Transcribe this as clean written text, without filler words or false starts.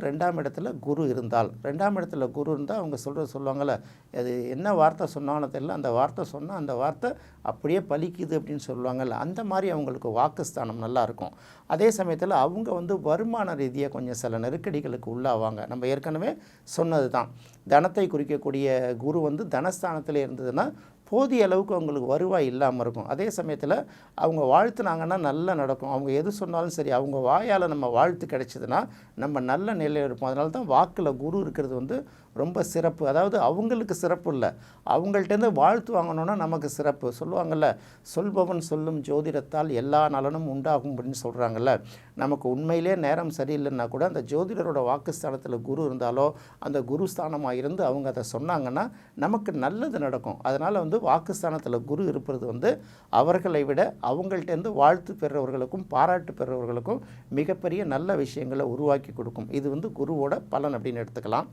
2ஆம் இடத்துல குரு இருந்தால், 2ஆம் இடத்துல குரு இருந்தால் அவங்க சொல்லுவாங்கள்ல, அது என்ன வார்த்தை சொன்னாலும் தெரியல, அந்த வார்த்தை சொன்னால் அந்த வார்த்தை அப்படியே பலிக்குது அப்படின்னு சொல்லுவாங்கள்ல, அந்த மாதிரி அவங்களுக்கு வாக்குஸ்தானம் நல்லாயிருக்கும். அதே சமயத்தில் அவங்க வருமான ரீதியாக கொஞ்சம் சில நெருக்கடிகளுக்கு உள்ளாவாங்க. நம்ம ஏற்கனவே சொன்னது தான். தனத்தை குறிக்கக்கூடிய குரு தனஸ்தானத்தில் இருந்ததுன்னா போதிய அளவுக்கு அவங்களுக்கு வருவாய் இல்லாமல் இருக்கும். அதே சமயத்தில் அவங்க வாழ்த்துனாங்கன்னா நல்லா நடக்கும். அவங்க எது சொன்னாலும் சரி, அவங்க வாயால் நம்ம வாழ்த்து கிடைச்சதுன்னா நம்ம நல்ல நிலையில் இருப்போம். அதனால தான் வாக்கில் குரு இருக்கிறது ரொம்ப சிறப்பு. அதாவது அவங்களுக்கு சிறப்பு இல்லை, அவங்கள்ட்டேருந்து வாழ்த்து வாங்கணுன்னா நமக்கு சிறப்பு. சொல்லுவாங்கள்ல, சொல்பவன் சொல்லும் ஜோதிடத்தால் எல்லா நலனும் உண்டாகும் அப்படின்னு சொல்கிறாங்கல்ல. நமக்கு உண்மையிலே நேரம் சரியில்லைன்னா கூட அந்த ஜோதிடரோட வாக்குஸ்தானத்தில் குரு இருந்தாலோ அந்த குருஸ்தானமாக இருந்து அவங்க அதை சொன்னாங்கன்னா நமக்கு நல்லது நடக்கும். அதனால் வாக்குஸ்தானத்தில் குரு இருப்பது அவர்களை விட அவங்கள்ட்டேருந்து வாழ்த்து பெறுறவர்களுக்கும் பாராட்டு பெறுறவர்களுக்கும் மிகப்பெரிய நல்ல விஷயங்களை உருவாக்கி கொடுக்கும். இது குருவோட பலன் அப்படின்னு எடுத்துக்கலாம்.